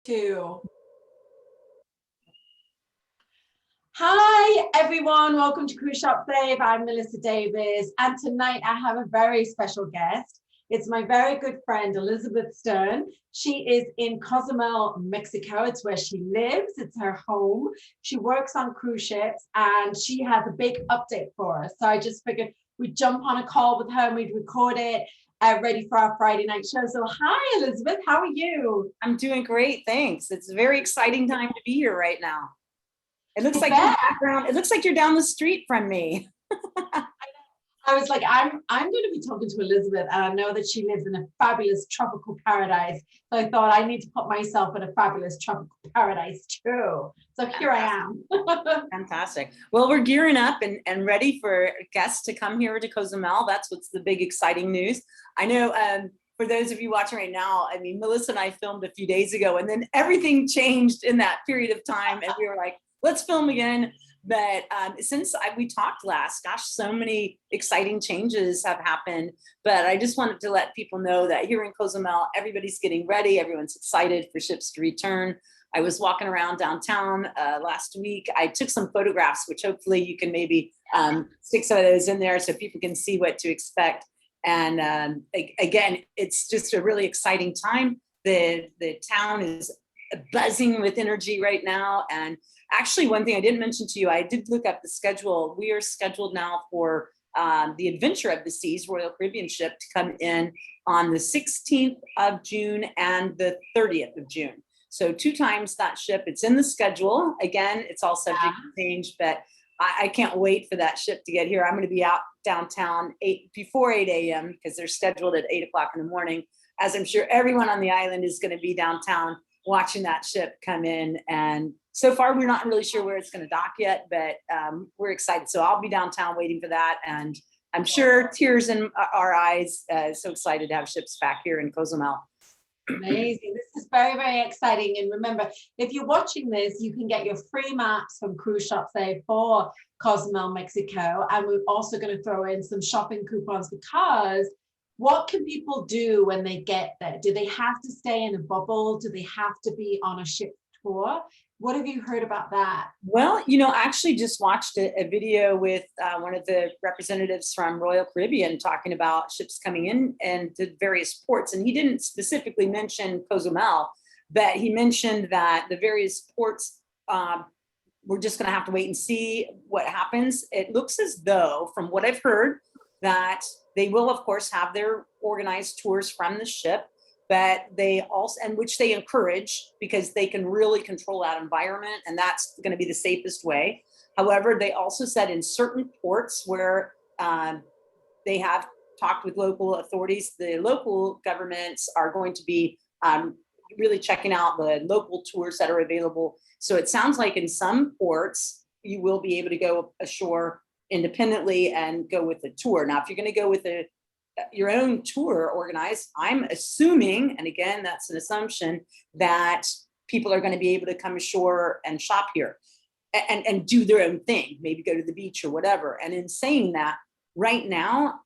Two. Hi everyone, welcome to Cruise Shop Save. I'm Melissa Davis, and tonight I have a very special guest. It's my very good friend Elizabeth Stern. She is in Cozumel, Mexico. It's where she lives, it's her home. She works on cruise ships and she has a big update for us. So I just figured we'd jump on a call with her and we'd record it. Ready for our Friday night show. So hi Elizabeth, how are you? I'm doing great, thanks. It's a very exciting time to be here right now. It looks like background. It looks like you're down the street from me. I was like, I'm going to be talking to Elizabeth, and I know that she lives in a fabulous tropical paradise. So I thought I need to put myself in a fabulous tropical paradise too. So here I am. Fantastic. Well, we're gearing up and ready for guests to come here to Cozumel. That's what's the big exciting news. I know for those of you watching right now, I mean, Melissa and I filmed a few days ago, and then everything changed in that period of time, and we were like, let's film again. But since we talked last, gosh, so many exciting changes have happened. But I just wanted to let people know that here in Cozumel, everybody's getting ready. Everyone's excited for ships to return. I was walking around downtown last week. I took some photographs, which hopefully you can maybe stick some of those in there so people can see what to expect. And again, it's just a really exciting time. The town is buzzing with energy right now. And actually, one thing I didn't mention to you, I did look up the schedule. We are scheduled now for the Adventure of the Seas Royal Caribbean ship to come in on the 16th of June and the 30th of June. So 2 times that ship. It's in the schedule. Again, it's all subject to change, but I can't wait for that ship to get here. I'm going to be out downtown before 8 a.m. because they're scheduled at 8 o'clock in the morning, as I'm sure everyone on the island is going to be downtown watching that ship come in. And so far, we're not really sure where it's going to dock yet, but we're excited. So I'll be downtown waiting for that. And I'm sure tears in our eyes, so excited to have ships back here in Cozumel. Amazing. This is very, very exciting. And remember, if you're watching this, you can get your free maps from Cruise Shop Save for Cozumel, Mexico. And we're also going to throw in some shopping coupons, because what can people do when they get there? Do they have to stay in a bubble? Do they have to be on a ship tour? What have you heard about that? Well, you know, I actually just watched a video with one of the representatives from Royal Caribbean talking about ships coming in and to various ports. And he didn't specifically mention Cozumel, but he mentioned that the various ports, we're just going to have to wait and see what happens. It looks as though, from what I've heard, that they will, of course, have their organized tours from the ship, but they also, and which they encourage because they can really control that environment, and that's going to be the safest way. However, they also said in certain ports where they have talked with local authorities, the local governments are going to be really checking out the local tours that are available. So it sounds like in some ports, you will be able to go ashore independently and go with a tour. Now, if you're going to go with your own tour organized, I'm assuming, and again, that's an assumption, that people are going to be able to come ashore and shop here and do their own thing, maybe go to the beach or whatever. And in saying that, right now,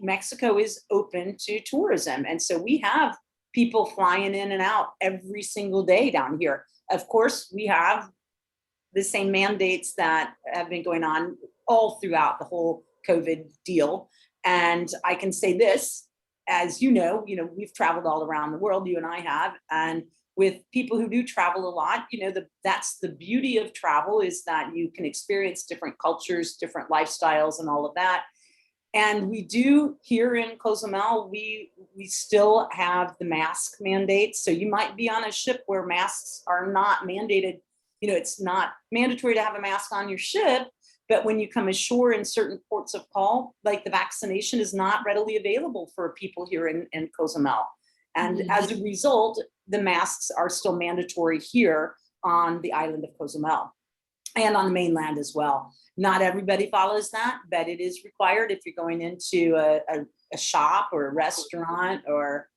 Mexico is open to tourism. And so we have people flying in and out every single day down here. Of course, we have the same mandates that have been going on all throughout the whole COVID deal. And I can say this, as you know, we've traveled all around the world, you and I have, and with people who do travel a lot, that's the beauty of travel, is that you can experience different cultures, different lifestyles, and all of that. And we do here in Cozumel, we still have the mask mandates. So you might be on a ship where masks are not mandated. It's not mandatory to have a mask on your ship, but when you come ashore in certain ports of call, like the vaccination is not readily available for people here in Cozumel. And as a result, the masks are still mandatory here on the island of Cozumel and on the mainland as well. Not everybody follows that, but it is required if you're going into a shop or a restaurant or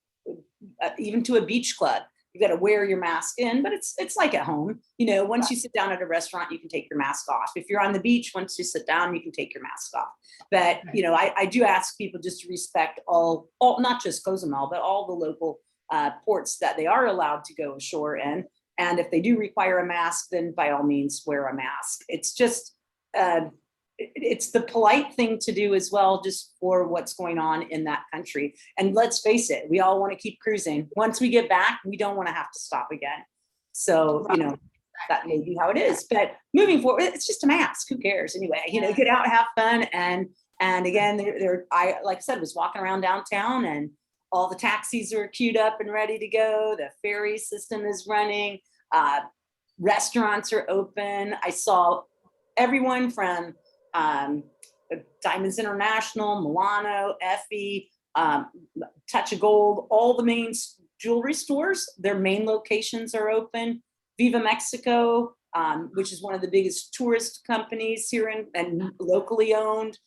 even to a beach club. You got to wear your mask in, but it's like at home. Once you sit down at a restaurant, you can take your mask off. If you're on the beach, once you sit down, you can take your mask off. But I do ask people just to respect all not just Cozumel, but all the local ports that they are allowed to go ashore in. And if they do require a mask, then by all means wear a mask. It's just, it's the polite thing to do as well, just for what's going on in that country. And let's face it, we all want to keep cruising. Once we get back, we don't want to have to stop again. So, you know, that may be how it is. But moving forward, it's just a mask. Who cares anyway? You know, get out, have fun. And again, I like I said, was walking around downtown, and all the taxis are queued up and ready to go. The ferry system is running. Restaurants are open. I saw everyone from Diamonds International, Milano, Effie, Touch of Gold, all the main jewelry stores, their main locations are open. Viva Mexico, which is one of the biggest tourist companies here and locally owned,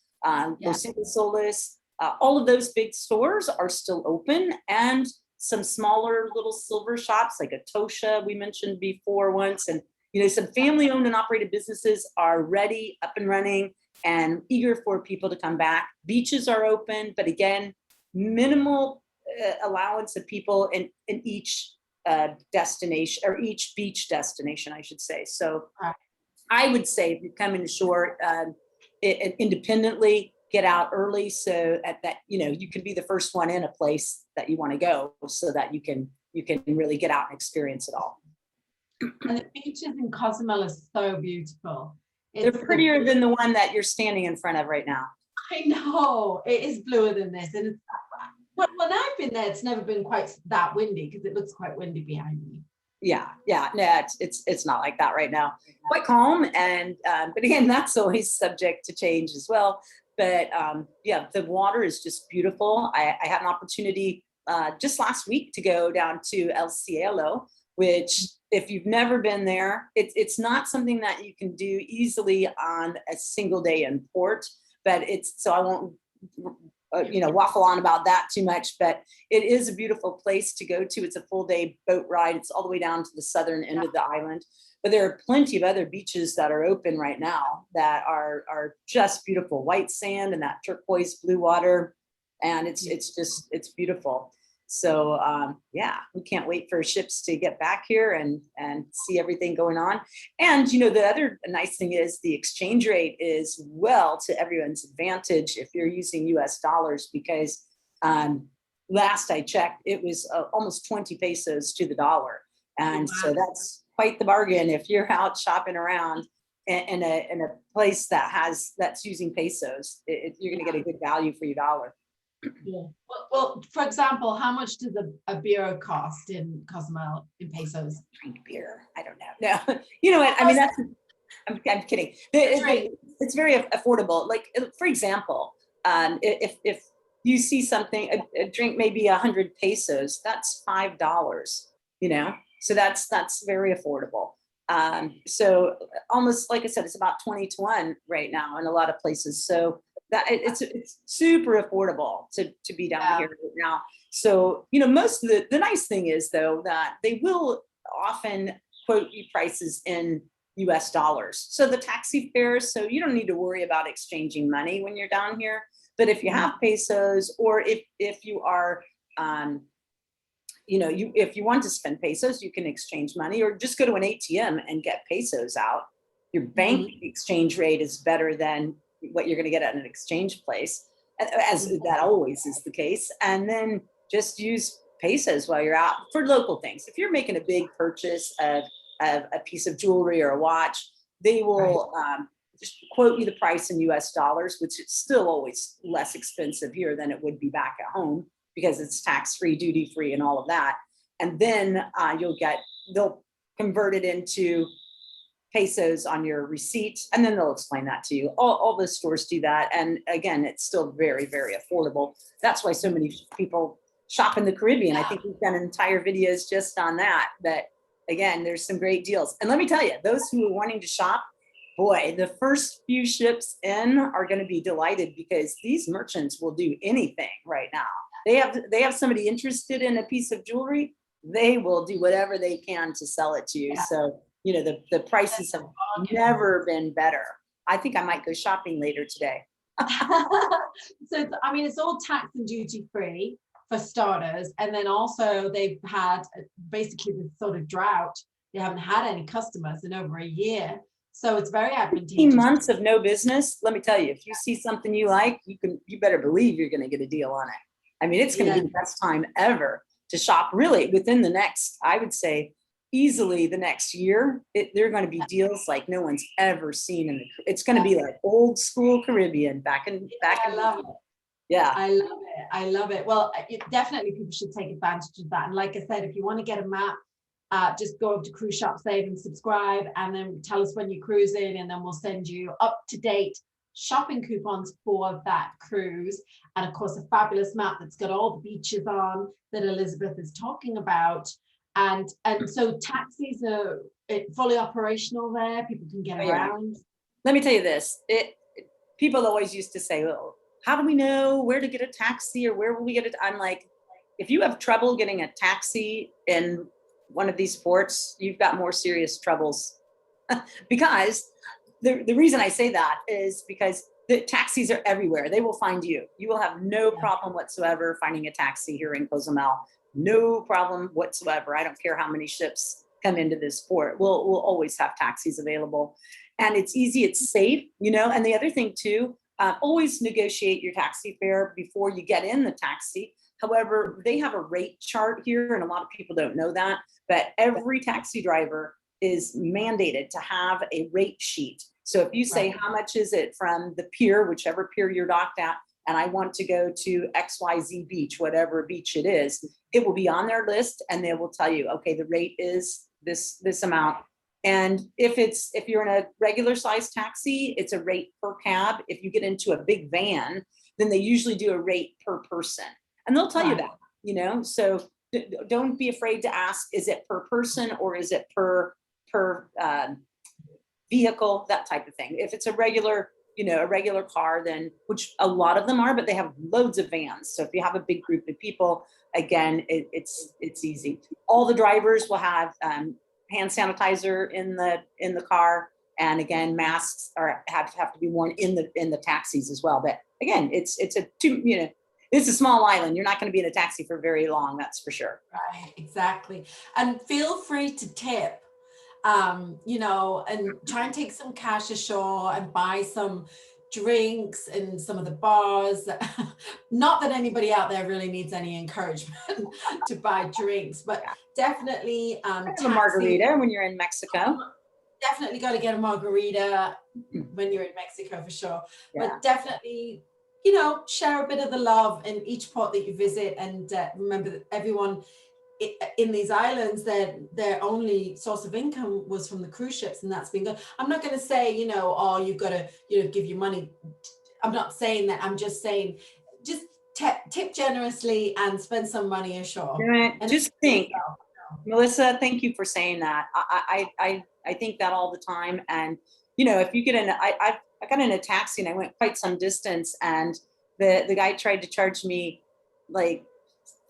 Solis, all of those big stores are still open, and some smaller little silver shops like a Tosha we mentioned before once, and you know, some family owned and operated businesses are ready, up and running, and eager for people to come back. Beaches are open, but again, minimal allowance of people in each destination, or each beach destination, I should say. So I would say if you're coming to shore independently, get out early so that you know you can be the first one in a place that you want to go, so that you can really get out and experience it all. And the beaches in Cozumel are so beautiful. They're prettier than the one that you're standing in front of right now. I know, it is bluer than this, and when I've been there, it's never been quite that windy, because it looks quite windy behind me. Yeah, no, it's not like that right now. Quite calm, and but again, that's always subject to change as well. But yeah, the water is just beautiful. I had an opportunity just last week to go down to El Cielo, which, if you've never been there, it's not something that you can do easily on a single day in port. But so I won't you know, waffle on about that too much, but it is a beautiful place to go to. It's a full day boat ride. It's all the way down to the southern end of the island. But there are plenty of other beaches that are open right now that are just beautiful. White sand and that turquoise blue water. And it's beautiful. So yeah, we can't wait for ships to get back here and see everything going on. And you know, the other nice thing is the exchange rate is well to everyone's advantage if you're using US dollars, because last I checked, it was almost 20 pesos to the dollar. And so that's quite the bargain if you're out shopping around in a place that's using pesos. You're going to get a good value for your dollar. Yeah. Well, for example, how much does a beer cost in Cozumel in pesos? Drink beer? I don't know. No, you know what? I mean, I'm kidding. It's very affordable. Like, for example, if you see something, a drink maybe 100 pesos, that's $5. You know, so that's very affordable. So almost, like I said, it's about 20 to 1 right now in a lot of places. So that it's super affordable to be down here right now. So, you know, most of the nice thing is, though, that they will often quote you prices in US dollars. So the taxi fares, so you don't need to worry about exchanging money when you're down here. But if you have pesos, or if you are, you know, if you want to spend pesos, you can exchange money, or just go to an ATM and get pesos out. Your bank exchange rate is better than what you're going to get at an exchange place, as that always is the case. And then just use pesos while you're out for local things. If you're making a big purchase of a piece of jewelry or a watch, they will just quote you the price in US dollars, which is still always less expensive here than it would be back at home, because it's tax-free, duty-free, and all of that. And then they'll convert it into pesos on your receipt, and then they'll explain that to you. All the stores do that. And again, it's still very, very affordable. That's why so many people shop in the Caribbean. I think we've done entire videos just on that. But again, there's some great deals. And let me tell you, those who are wanting to shop, boy, the first few ships in are going to be delighted, because these merchants will do anything right now. They have somebody interested in a piece of jewelry, they will do whatever they can to sell it to you. So, you know, the prices have never been better. I think I might go shopping later today. So, I mean, it's all tax and duty free for starters. And then also they've had basically this sort of drought Yeah. haven't had any customers in over a year. So it's very 15 advantageous. months of no business. Let me tell you, if you see something you like, you better believe you're going to get a deal on it. I mean, it's going to be the best time ever to shop, really, within the next, I would say, easily the next year. There are going to be deals like no one's ever seen. It's going to be like old school Caribbean back in. I love it. Yeah. I love it. I love it. Well, definitely people should take advantage of that. And like I said, if you want to get a map, just go over to Cruise Shop Save and subscribe, and then tell us when you're cruising, and then we'll send you up-to-date shopping coupons for that cruise. And of course, a fabulous map that's got all the beaches on that Elizabeth is talking about. And so taxis are fully operational there. People can get around. Let me tell you this. People always used to say, well, how do we know where to get a taxi, or where will we get it? I'm like, if you have trouble getting a taxi in one of these ports, you've got more serious troubles. Because the reason I say that is because the taxis are everywhere. They will find you. You will have no problem whatsoever finding a taxi here in Cozumel. No problem whatsoever. I don't care how many ships come into this port. We'll always have taxis available. And it's easy, it's safe, you know. And the other thing too, always negotiate your taxi fare before you get in the taxi. However, they have a rate chart here, and a lot of people don't know that, but every taxi driver is mandated to have a rate sheet. So if you say, how much is it from the pier, whichever pier you're docked at, and I want to go to XYZ beach, whatever beach it is, it will be on their list, and they will tell you, okay, the rate is this amount. And if you're in a regular size taxi, it's a rate per cab. If you get into a big van, then they usually do a rate per person. And they'll tell you that, you know, so don't be afraid to ask, is it per person or is it per vehicle, that type of thing. If it's a regular car, then, which a lot of them are, but they have loads of vans. So if you have a big group of people, again, it's easy. All the drivers will have hand sanitizer in the car. And again, masks have to be worn in the taxis as well. But again, it's a small island. You're not going to be in a taxi for very long, that's for sure. Right, exactly. And feel free to tip, you know, and try and take some cash ashore and buy some drinks in some of the bars. Not that anybody out there really needs any encouragement to buy drinks, but definitely have a margarita when you're in Mexico. Definitely got to get a margarita when you're in Mexico for sure. Yeah. But definitely, you know, share a bit of the love in each port that you visit, and remember that everyone in these islands, their only source of income was from the cruise ships, and that's been good. I'm not going to say, you know, oh, you've got to, you know, give your money. I'm not saying that. I'm just saying, just tip generously and spend some money ashore. And just think, Melissa, thank you for saying that. I think that all the time. And, you know, if you get in, I got in a taxi and I went quite some distance, and the guy tried to charge me like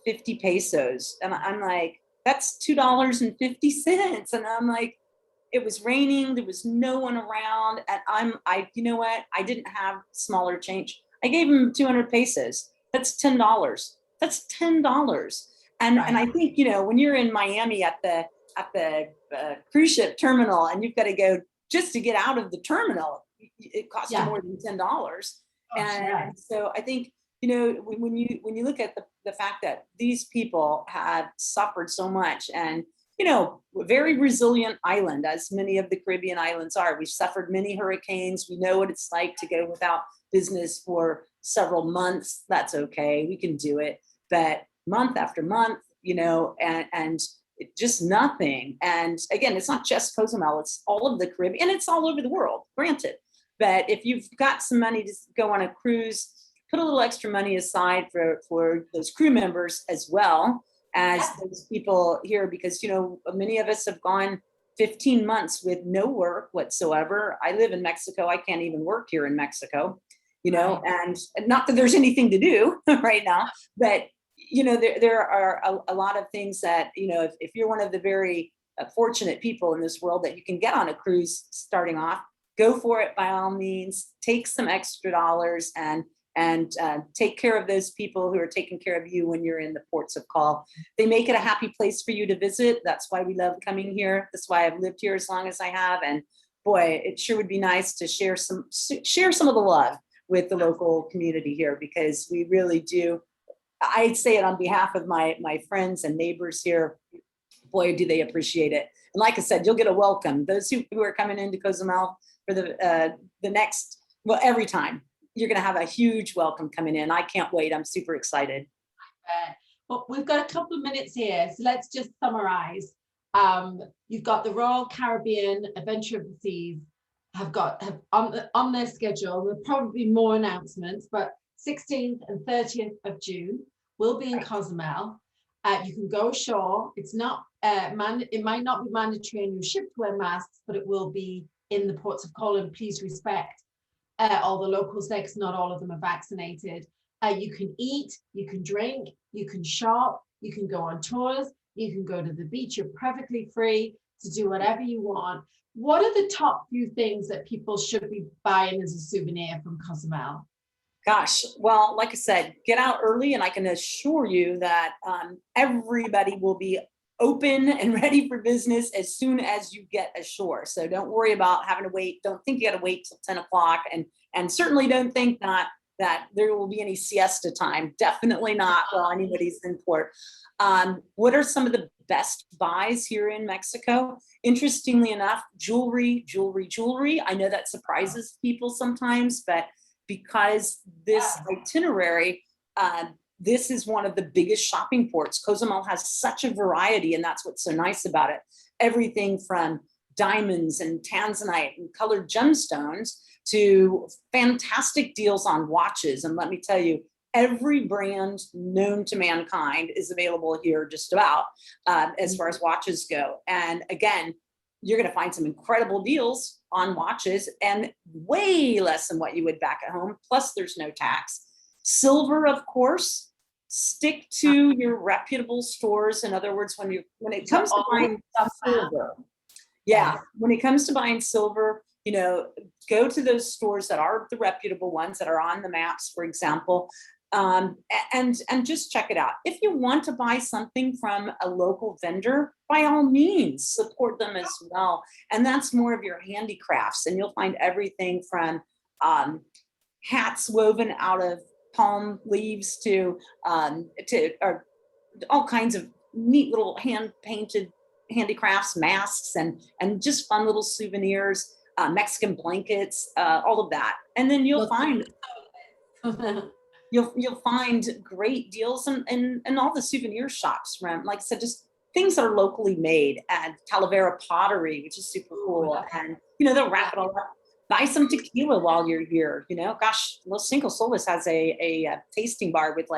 50 pesos. And I'm like, that's $2.50. And I'm like, it was raining. There was no one around. And you know what? I didn't have smaller change. I gave him 200 pesos. That's $10. That's $10. And I think, you know, when you're in Miami at the cruise ship terminal, and you've got to go just to get out of the terminal, it costs you more than $10. And so I think, you know, when you look at the fact that these people have suffered so much, and, you know, a very resilient island, as many of the Caribbean islands are. We've suffered many hurricanes. We know what it's like to go without business for several months. That's okay. We can do it. But month after month, you know, and just nothing. And again, it's not just Cozumel, it's all of the Caribbean, and it's all over the world, granted. But if you've got some money to go on a cruise, put a little extra money aside for those crew members as well as those people here, because, you know, many of us have gone 15 months with no work whatsoever. I live in Mexico. I can't even work here in Mexico, you know, and not that there's anything to do right now, but, you know, there are a lot of things that, you know, if you're one of the very fortunate people in this world that you can get on a cruise starting off, go for it by all means. Take some extra dollars and and take care of those people who are taking care of you when you're in the ports of call. They make it a happy place for you to visit. That's why we love coming here. That's why I've lived here as long as I have. And boy, it sure would be nice to share some of the love with the local community here, because we really do. I'd say it on behalf of my friends and neighbors here. Boy, do they appreciate it. And like I said, you'll get a welcome. Those who are coming into Cozumel for the next, well, every time, you're going to have a huge welcome coming in. I can't wait. I'm super excited. Well, we've got a couple of minutes here, so let's just summarize. You've got the Royal Caribbean Adventure of the Seas have on their schedule. There'll probably be more announcements, but 16th and 30th of June will be in Cozumel. You can go ashore. It's not it might not be mandatory on your ship to wear masks, but it will be in the ports of call, and please respect all the locals there, because not all of them are vaccinated. You can eat, you can drink, you can shop, you can go on tours, you can go to the beach. You're perfectly free to do whatever you want. What are the top few things that people should be buying as a souvenir from Cozumel? Gosh, well, like I said, get out early, and I can assure you that everybody will be open and ready for business as soon as you get ashore. So don't worry about having to wait. Don't think you got to wait till 10 o'clock, and certainly don't think that there will be any siesta time. Definitely not while anybody's in port. What are some of the best buys here in Mexico? Interestingly enough, jewelry. I know that surprises people sometimes, but because this itinerary, this is one of the biggest shopping ports. Cozumel has such a variety, and that's what's so nice about it. Everything from diamonds and tanzanite and colored gemstones to fantastic deals on watches. And let me tell you, every brand known to mankind is available here just about, as far as watches go. And again, you're going to find some incredible deals on watches, and way less than what you would back at home. Plus, there's no tax. Silver, of course. Stick to your reputable stores. In other words, when it comes to buying silver, when it comes to buying silver, go to those stores that are the reputable ones that are on the maps, for example, and just check it out. If you want to buy something from a local vendor, by all means, support them as well. And that's more of your handicrafts, and you'll find everything from hats woven out of palm leaves to all kinds of neat little hand painted handicrafts, masks, and just fun little souvenirs, Mexican blankets, all of that. And then you'll find you'll find great deals in all the souvenir shops from, like I said, just things that are locally made, and Talavera pottery, which is super cool. And they'll wrap it all up. Buy some tequila while you're here. Gosh, Los Cinco Soles has a tasting bar with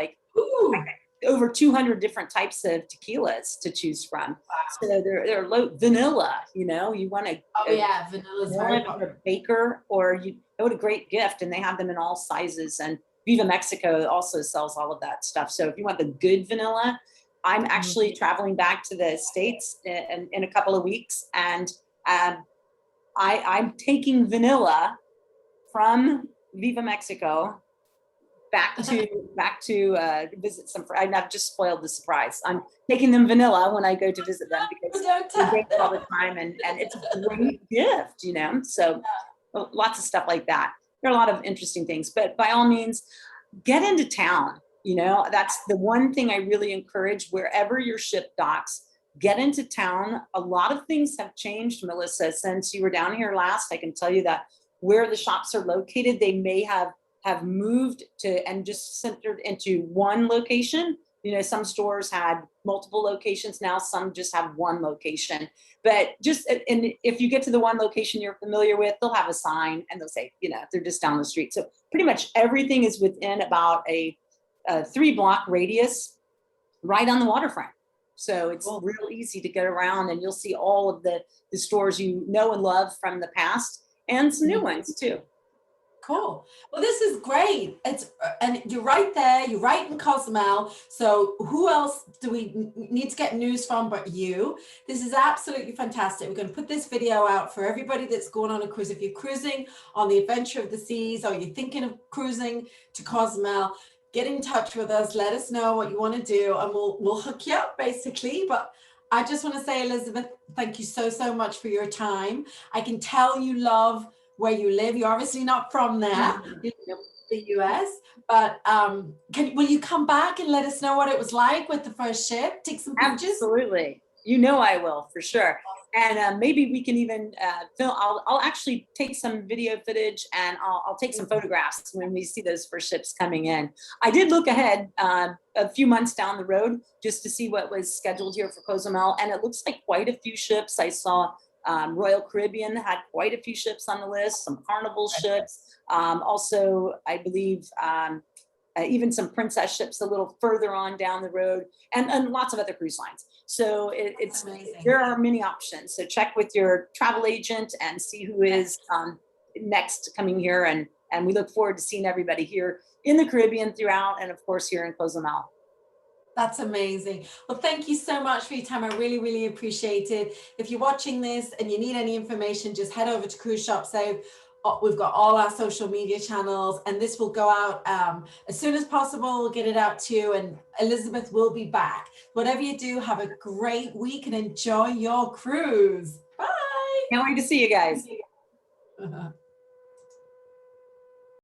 over 200 different types of tequilas to choose from. Wow. So they're low vanilla. You want to vanilla's very popular. A baker, or what a great gift, and they have them in all sizes. And Viva Mexico also sells all of that stuff. So if you want the good vanilla, I'm actually traveling back to the States in a couple of weeks, and I'm taking vanilla from Viva Mexico back to visit some friends. I've just spoiled the surprise. I'm taking them vanilla when I go to visit them, because we drink all the time, and it's a great gift, So lots of stuff like that. There are a lot of interesting things, but by all means, get into town. That's the one thing I really encourage. Wherever your ship docks, get into town. A lot of things have changed, Melissa, since you were down here last. I can tell you that where the shops are located, they may have moved to and just centered into one location. Some stores had multiple locations. Now some just have one location. But and if you get to the one location you're familiar with, they'll have a sign and they'll say, they're just down the street. So pretty much everything is within about a 3-block radius right on the waterfront. So it's real easy to get around, and you'll see all of the stores you know and love from the past, and some new ones too. Cool. Well, this is great. And you're right there. You're right in Cozumel. So who else do we need to get news from but you? This is absolutely fantastic. We're going to put this video out for everybody that's going on a cruise. If you're cruising on the Adventure of the Seas, or you're thinking of cruising to Cozumel, get in touch with us. Let us know what you want to do, and we'll hook you up basically. But I just want to say, Elizabeth, thank you so much for your time. I can tell you love where you live. You're obviously not from there, you live in the US, but will you come back and let us know what it was like with the first ship? Take some pictures? Absolutely. You know I will, for sure. And maybe we can even film. I'll actually take some video footage, and I'll take some photographs when we see those first ships coming in. I did look ahead a few months down the road just to see what was scheduled here for Cozumel, and it looks like quite a few ships. I saw Royal Caribbean had quite a few ships on the list, some Carnival ships. Also, I believe even some princess ships a little further on down the road, and lots of other cruise lines. So there are many options. So check with your travel agent and see who is next coming here. And we look forward to seeing everybody here in the Caribbean throughout, and of course here in Cozumel. That's amazing. Well, thank you so much for your time. I really appreciate it. If you're watching this and you need any information, just head over to Cruise Shop Save. We've got all our social media channels, and this will go out as soon as possible. We'll get it out to you, and Elizabeth will be back. Whatever you do, have a great week and enjoy your cruise. Bye. Can't wait to see you guys.